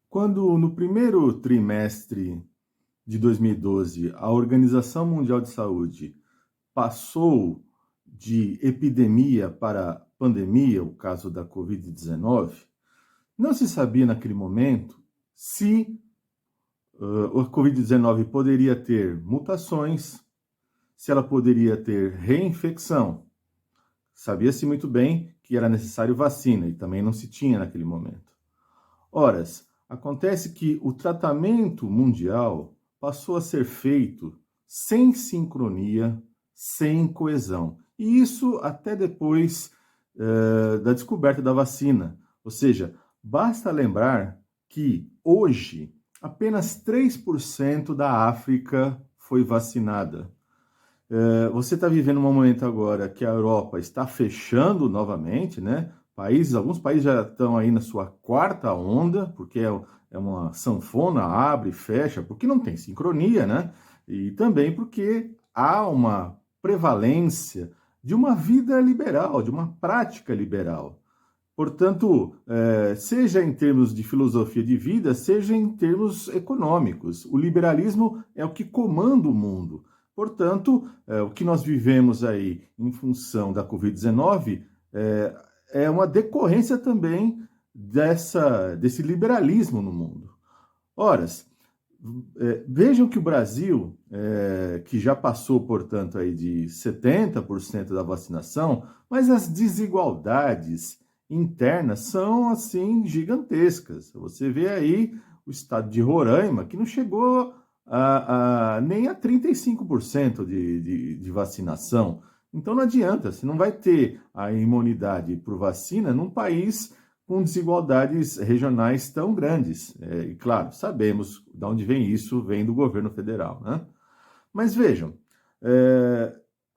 Quando, no primeiro trimestre de 2012, a Organização Mundial de Saúde passou de epidemia para pandemia, o caso da Covid-19, não se sabia naquele momento se a Covid-19 poderia ter mutações, se ela poderia ter reinfecção. Sabia-se muito bem que era necessário vacina e também não se tinha naquele momento. Ora, acontece que o tratamento mundial passou a ser feito sem sincronia, sem coesão. E isso até depois da descoberta da vacina. Ou seja, basta lembrar que hoje apenas 3% da África foi vacinada. Você está vivendo um momento agora que a Europa está fechando novamente, né? Alguns países já estão aí na sua quarta onda, porque é uma sanfona, abre e fecha, porque não tem sincronia, né? E também porque há uma prevalência de uma vida liberal, de uma prática liberal. Portanto, seja em termos de filosofia de vida, seja em termos econômicos, o liberalismo é o que comanda o mundo. Portanto, o que nós vivemos aí em função da Covid-19 é uma decorrência também desse liberalismo no mundo. Ora, vejam que o Brasil, que já passou, portanto, aí de 70% da vacinação, mas as desigualdades internas são, assim, gigantescas. Você vê aí o estado de Roraima, que não chegou nem a 35% de vacinação. Então não adianta, você não vai ter a imunidade por vacina num país com desigualdades regionais tão grandes. E claro, sabemos de onde vem isso, vem do governo federal, né? Mas vejam,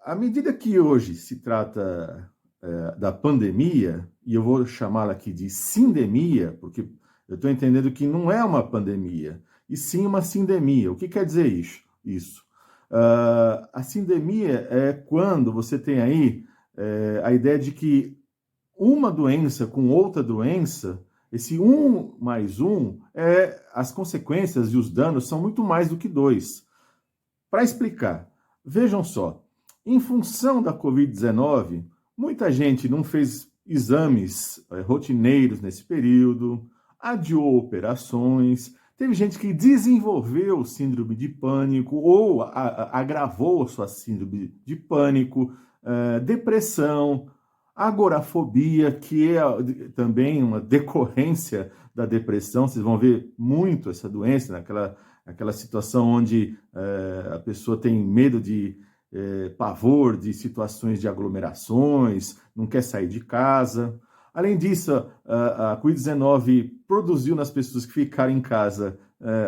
à medida que hoje se trata da pandemia, e eu vou chamá-la aqui de sindemia, porque eu estou entendendo que não é uma pandemia, e sim uma sindemia. O que quer dizer isso? A sindemia é quando você tem aí a ideia de que uma doença com outra doença, esse 1 mais 1, as consequências e os danos são muito mais do que 2. Para explicar, vejam só, em função da Covid-19, muita gente não fez exames rotineiros nesse período, adiou operações, teve gente que desenvolveu síndrome de pânico ou agravou sua síndrome de pânico, depressão, agorafobia, que é também uma decorrência da depressão. Vocês vão ver muito essa doença naquela situação onde a pessoa tem medo de pavor de situações de aglomerações, não quer sair de casa. Além disso, a Covid-19 produziu nas pessoas que ficaram em casa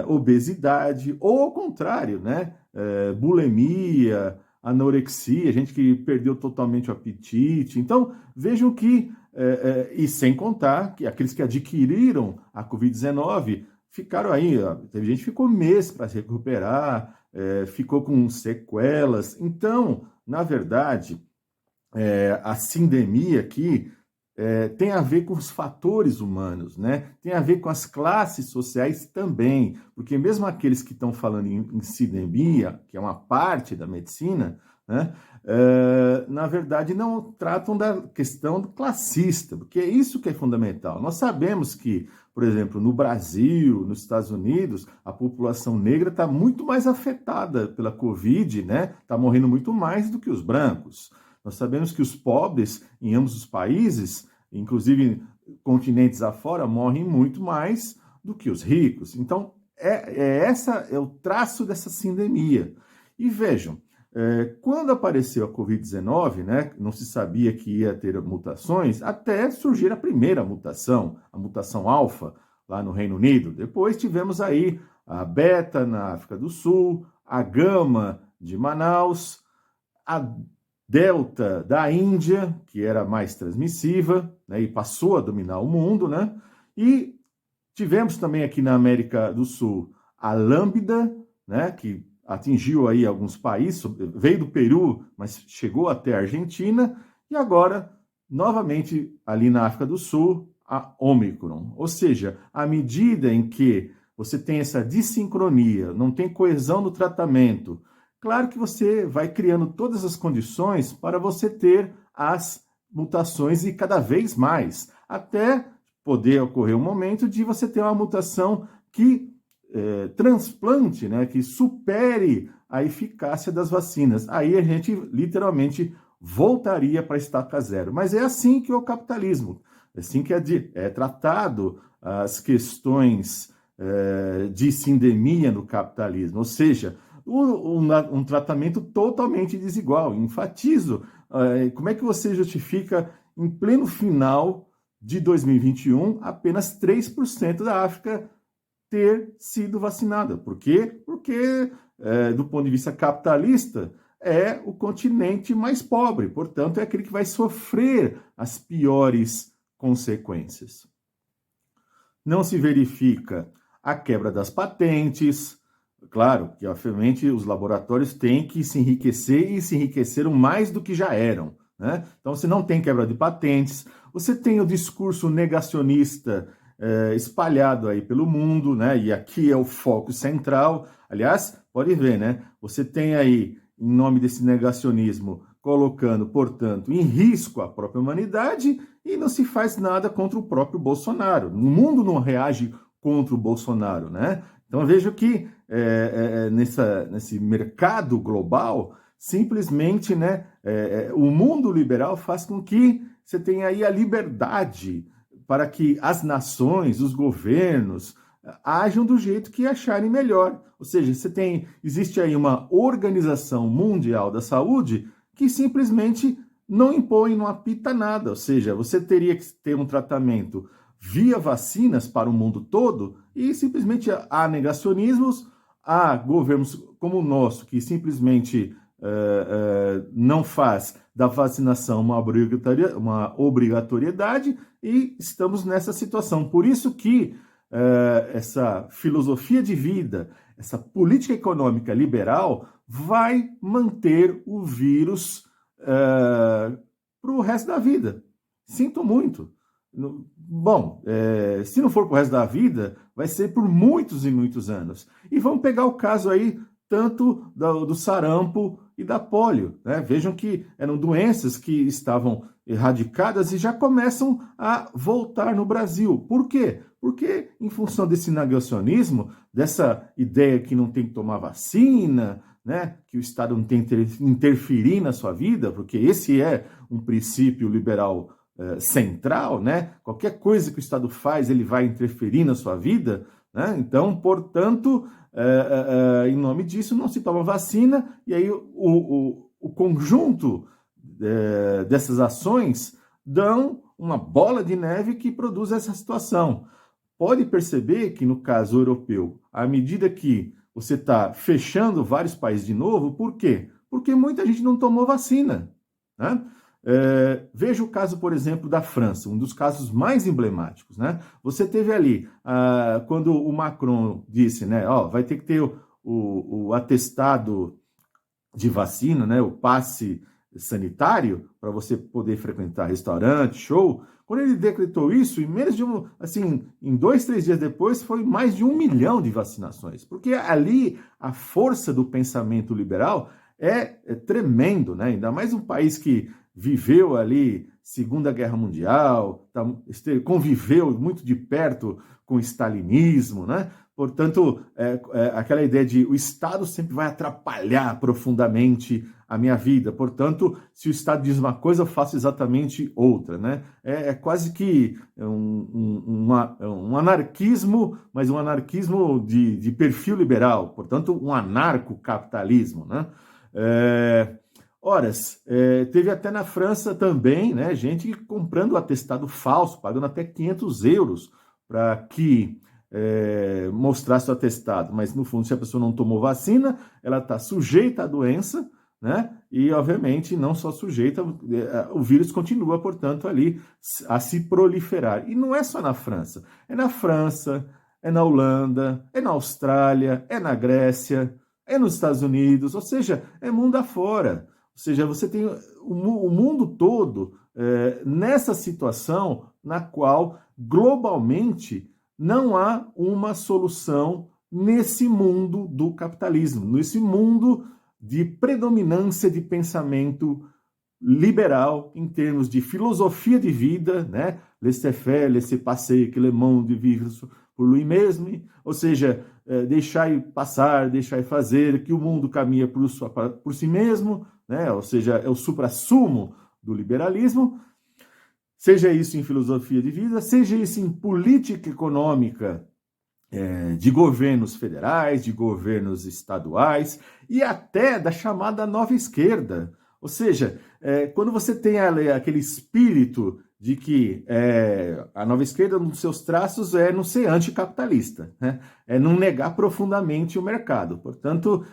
obesidade, ou ao contrário, né? Bulimia, anorexia, gente que perdeu totalmente o apetite. Então, vejam que, e sem contar que aqueles que adquiriram a Covid-19 ficaram aí, ó, teve gente que ficou meses para se recuperar, ficou com sequelas. Então, na verdade, a sindemia aqui tem a ver com os fatores humanos, né? Tem a ver com as classes sociais também, porque mesmo aqueles que estão falando em sindemia, que é uma parte da medicina, né? Na verdade não tratam da questão classista, porque é isso que é fundamental. Nós sabemos que, por exemplo, no Brasil, nos Estados Unidos, a população negra está muito mais afetada pela Covid, né? Está morrendo muito mais do que os brancos. Nós sabemos que os pobres, em ambos os países, inclusive continentes afora, morrem muito mais do que os ricos. Então, essa é o traço dessa sindemia. E vejam, quando apareceu a Covid-19, né, não se sabia que ia ter mutações, até surgir a primeira mutação, a mutação alfa, lá no Reino Unido. Depois tivemos aí a beta na África do Sul, a gama de Manaus, a Delta da Índia, que era mais transmissiva, né, e passou a dominar o mundo, né? E tivemos também aqui na América do Sul a Lambda, né, que atingiu aí alguns países, veio do Peru, mas chegou até a Argentina, e agora, novamente, ali na África do Sul, a Ômicron. Ou seja, à medida em que você tem essa dissincronia, não tem coesão no tratamento, claro que você vai criando todas as condições para você ter as mutações e cada vez mais, até poder ocorrer um momento de você ter uma mutação que transplante, né, que supere a eficácia das vacinas. Aí a gente literalmente voltaria para a estaca zero. Mas é assim que é o capitalismo, é assim que é tratado as questões de sindemia no capitalismo, ou seja, um tratamento totalmente desigual. Enfatizo, como é que você justifica, em pleno final de 2021, apenas 3% da África ter sido vacinada? Por quê? Porque, do ponto de vista capitalista, é o continente mais pobre, portanto, é aquele que vai sofrer as piores consequências. Não se verifica a quebra das patentes. Claro que, obviamente, os laboratórios têm que se enriquecer e se enriqueceram mais do que já eram, né? Então, você não tem quebra de patentes, você tem o discurso negacionista espalhado aí pelo mundo, né? E aqui é o foco central. Aliás, pode ver, né? Você tem aí, em nome desse negacionismo, colocando, portanto, em risco a própria humanidade e não se faz nada contra o próprio Bolsonaro. O mundo não reage contra o Bolsonaro, né? Então vejo que nesse mercado global, simplesmente, né, o mundo liberal faz com que você tenha aí a liberdade para que as nações, os governos, ajam do jeito que acharem melhor. Ou seja, existe aí uma Organização Mundial da Saúde que simplesmente não impõe, não apita nada. Ou seja, você teria que ter um tratamento via vacinas para o mundo todo e simplesmente há negacionismos, há governos como o nosso que simplesmente não faz da vacinação uma obrigatoriedade e estamos nessa situação. Por isso que essa filosofia de vida, essa política econômica liberal vai manter o vírus para o resto da vida. Sinto muito. Bom, se não for para o resto da vida, vai ser por muitos e muitos anos. E vamos pegar o caso aí tanto do sarampo e da polio, né? Vejam que eram doenças que estavam erradicadas e já começam a voltar no Brasil. Por quê? Porque, em função desse negacionismo, dessa ideia que não tem que tomar vacina, né? Que o Estado não tem que interferir na sua vida, porque esse é um princípio liberal central, né? Qualquer coisa que o Estado faz, ele vai interferir na sua vida, né? Então, portanto, em nome disso, não se toma vacina, e aí o conjunto dessas ações dão uma bola de neve que produz essa situação. Pode perceber que, no caso europeu, à medida que você está fechando vários países de novo, por quê? Porque muita gente não tomou vacina, né? Veja o caso, por exemplo, da França, um dos casos mais emblemáticos, né? Você teve ali, quando o Macron disse, né, vai ter que ter o atestado de vacina, né, o passe sanitário, para você poder frequentar restaurante, show. Quando ele decretou isso, em menos de em 2, 3 dias depois, foi mais de 1 milhão de vacinações. Porque ali a força do pensamento liberal é tremendo, né? Ainda mais um país que viveu ali Segunda Guerra Mundial, conviveu muito de perto com o stalinismo, né? Portanto, aquela ideia de o Estado sempre vai atrapalhar profundamente a minha vida. Portanto, se o Estado diz uma coisa, eu faço exatamente outra, né? É quase que um anarquismo, mas um anarquismo de perfil liberal. Portanto, um anarcocapitalismo, né? Teve até na França também, né, gente comprando atestado falso, pagando até 500 euros para que mostrasse o atestado. Mas, no fundo, se a pessoa não tomou vacina, ela está sujeita à doença, né? E, obviamente, não só sujeita, o vírus continua, portanto, ali a se proliferar. E não é só na França. É na França, é na Holanda, é na Austrália, é na Grécia, é nos Estados Unidos, ou seja, é mundo afora. Ou seja, você tem o mundo todo nessa situação na qual, globalmente, não há uma solução nesse mundo do capitalismo, nesse mundo de predominância de pensamento liberal em termos de filosofia de vida, né? Laissez-faire, laissez-passer, que le monde vive por lui-mesmo, ou seja, deixar passar, deixar fazer, que o mundo caminha por si mesmo, né? Ou seja, é o suprassumo do liberalismo, seja isso em filosofia de vida, seja isso em política econômica de governos federais, de governos estaduais e até da chamada nova esquerda. Ou seja, quando você tem aquele espírito de que a nova esquerda, um dos seus traços é não ser anticapitalista, né? É não negar profundamente o mercado. Portanto,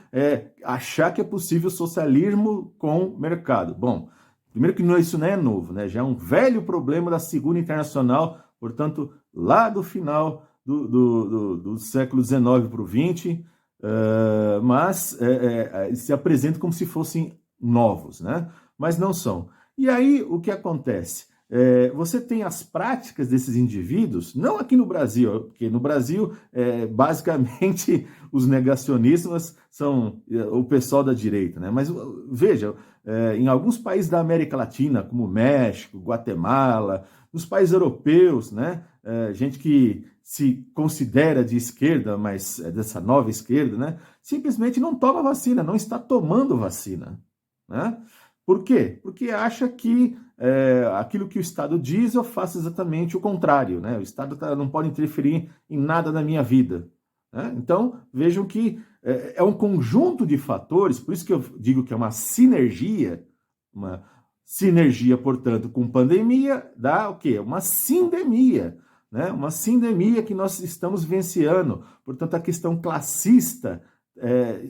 achar que é possível socialismo com mercado. Bom, primeiro que isso não é novo, né? Já é um velho problema da Segunda Internacional, portanto, lá do final do século XIX para o XX, mas se apresentam como se fossem novos, né? Mas não são. E aí o que acontece? Você tem as práticas desses indivíduos, não aqui no Brasil, porque no Brasil, basicamente, os negacionistas são o pessoal da direita, né? Mas veja, em alguns países da América Latina, como México, Guatemala, nos países europeus, né? Gente que se considera de esquerda, mas é dessa nova esquerda, né? Simplesmente não toma vacina, não está tomando vacina, né? Por quê? Porque acha que aquilo que o Estado diz, eu faço exatamente o contrário, né? O Estado não pode interferir em nada na minha vida, né? Então, vejam que é um conjunto de fatores, por isso que eu digo que é uma sinergia, portanto, com pandemia, dá o quê? Uma sindemia, né? Uma sindemia que nós estamos vivenciando. Portanto, a questão classista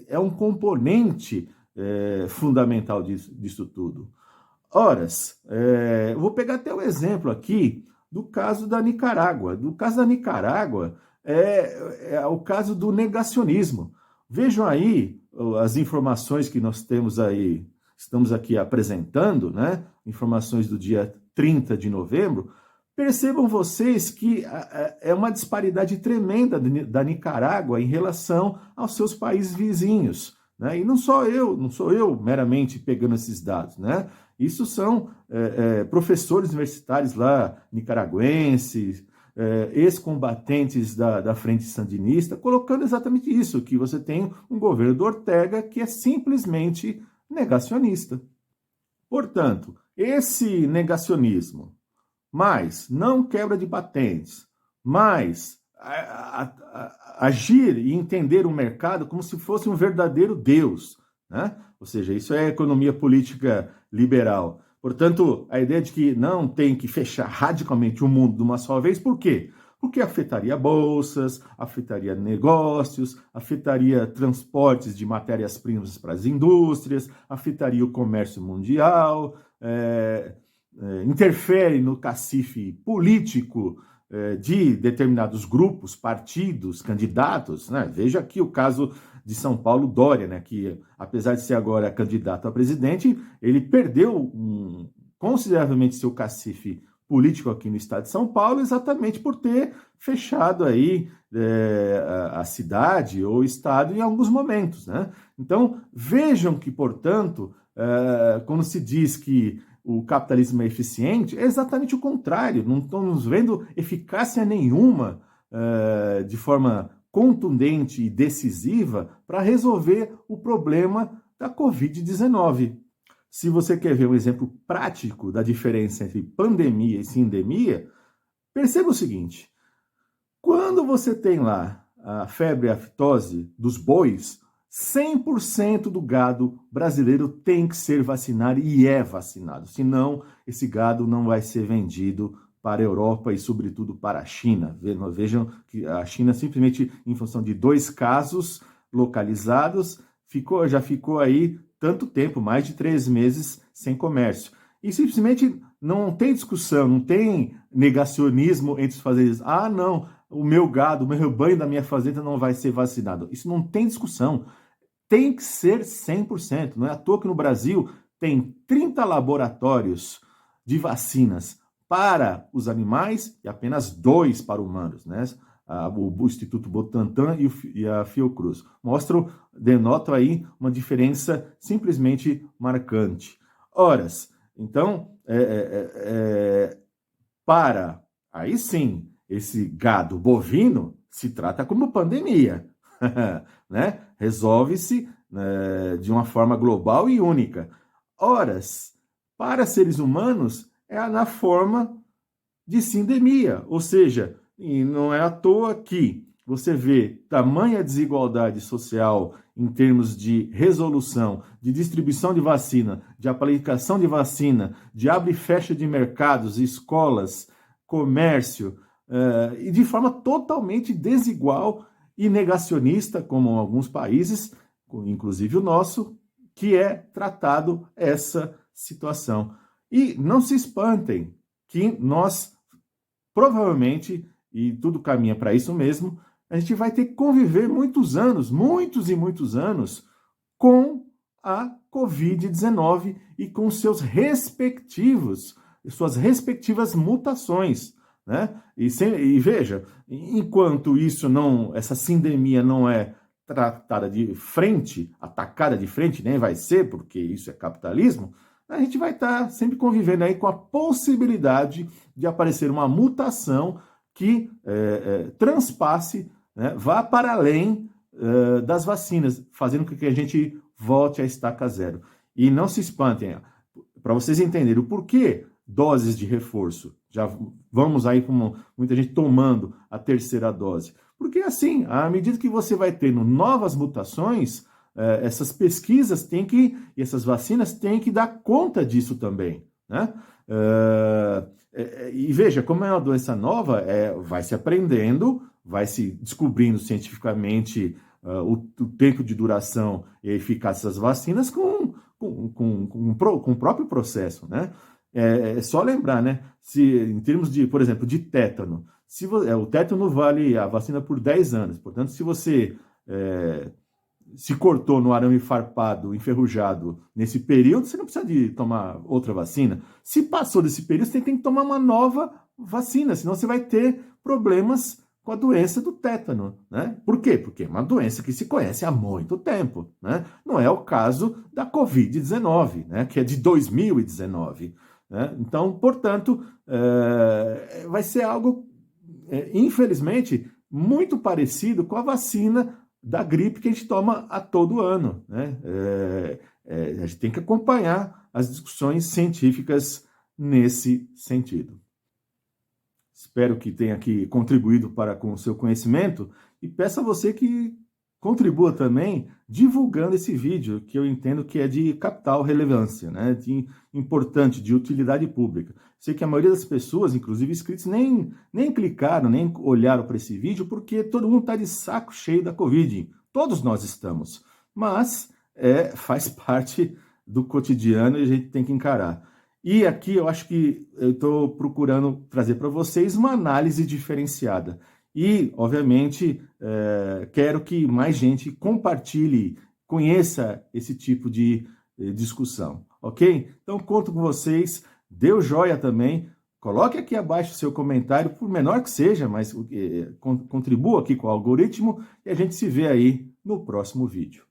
é um componente fundamental disso tudo. Horas, eu vou pegar até o exemplo aqui do caso da Nicarágua. Do caso da Nicarágua é o caso do negacionismo. Vejam aí as informações que nós temos aí, estamos aqui apresentando, né? Informações do dia 30 de novembro. Percebam vocês que é uma disparidade tremenda da Nicarágua em relação aos seus países vizinhos, né? E não sou eu meramente pegando esses dados, né? Isso são professores universitários lá, nicaragüenses, ex-combatentes da Frente Sandinista, colocando exatamente isso, que você tem um governo do Ortega que é simplesmente negacionista. Portanto, esse negacionismo, mais não quebra de patentes, mais agir e entender o mercado como se fosse um verdadeiro Deus, né? Ou seja, isso é economia política liberal. Portanto, a ideia de que não tem que fechar radicalmente o mundo de uma só vez, por quê? Porque afetaria bolsas, afetaria negócios, afetaria transportes de matérias-primas para as indústrias, afetaria o comércio mundial, interfere no cacife político de determinados grupos, partidos, candidatos, né? Veja aqui o caso de São Paulo, Dória, né? Que apesar de ser agora candidato a presidente, ele perdeu consideravelmente seu cacife político aqui no estado de São Paulo, exatamente por ter fechado aí a cidade ou o estado em alguns momentos, né? Então, vejam que, portanto, quando se diz que o capitalismo é eficiente, é exatamente o contrário. Não estamos vendo eficácia nenhuma de forma contundente e decisiva para resolver o problema da Covid-19. Se você quer ver um exemplo prático da diferença entre pandemia e sindemia, perceba o seguinte: quando você tem lá a febre aftosa dos bois, 100% do gado brasileiro tem que ser vacinado e é vacinado. Senão, esse gado não vai ser vendido para a Europa e, sobretudo, para a China. Vejam que a China, simplesmente em função de 2 casos localizados, já ficou aí tanto tempo, mais de 3 meses, sem comércio. E simplesmente não tem discussão, não tem negacionismo entre os fazendeiros. Ah, não, o meu gado, o meu rebanho da minha fazenda não vai ser vacinado. Isso não tem discussão. Tem que ser 100%. Não é à toa que no Brasil tem 30 laboratórios de vacinas para os animais e apenas 2 para humanos, né? O Instituto Butantan e a Fiocruz. Denotam aí uma diferença simplesmente marcante. Horas, então, aí sim, esse gado bovino se trata como pandemia, né? Resolve-se de uma forma global e única. Horas, para seres humanos, é na forma de sindemia, ou seja, e não é à toa que você vê tamanha desigualdade social em termos de resolução, de distribuição de vacina, de aplicação de vacina, de abre e fecha de mercados, escolas, comércio, e de forma totalmente desigual e negacionista, como em alguns países, inclusive o nosso, que é tratado essa situação. E não se espantem que nós, provavelmente, e tudo caminha para isso mesmo, a gente vai ter que conviver muitos e muitos anos, com a Covid-19 e com suas respectivas mutações, né? E veja, enquanto essa sindemia não é tratada de frente, atacada de frente, nem vai ser, porque isso é capitalismo, a gente vai estar sempre convivendo aí com a possibilidade de aparecer uma mutação que transpasse, né, vá para além das vacinas, fazendo com que a gente volte à estaca zero. E não se espantem, para vocês entenderem o porquê doses de reforço. Já vamos aí com muita gente tomando a terceira dose. Porque assim, à medida que você vai tendo novas mutações, essas pesquisas e essas vacinas têm que dar conta disso também, né? E veja, como é uma doença nova, vai se aprendendo, vai se descobrindo cientificamente o tempo de duração e a eficácia das vacinas com o próprio processo, né? É só lembrar, né? Em termos de, por exemplo, de tétano, o tétano vale a vacina por 10 anos, portanto, se você se cortou no arame farpado, enferrujado nesse período, você não precisa de tomar outra vacina. Se passou desse período, você tem que tomar uma nova vacina, senão você vai ter problemas com a doença do tétano, né? Por quê? Porque é uma doença que se conhece há muito tempo, né? Não é o caso da Covid-19, né? Que é de 2019, né? Então, portanto, vai ser algo, infelizmente, muito parecido com a vacina da gripe que a gente toma a todo ano, né? A gente tem que acompanhar as discussões científicas nesse sentido. Espero que tenha aqui contribuído com o seu conhecimento e peço a você que contribua também divulgando esse vídeo, que eu entendo que é de capital relevância, né? Importante, de utilidade pública. Sei que a maioria das pessoas, inclusive inscritos, nem clicaram, nem olharam para esse vídeo, porque todo mundo está de saco cheio da Covid. Todos nós estamos. Mas faz parte do cotidiano e a gente tem que encarar. E aqui eu acho que eu estou procurando trazer para vocês uma análise diferenciada. E, obviamente, quero que mais gente compartilhe, conheça esse tipo de discussão, ok? Então, conto com vocês, dê o joia também, coloque aqui abaixo o seu comentário, por menor que seja, mas contribua aqui com o algoritmo e a gente se vê aí no próximo vídeo.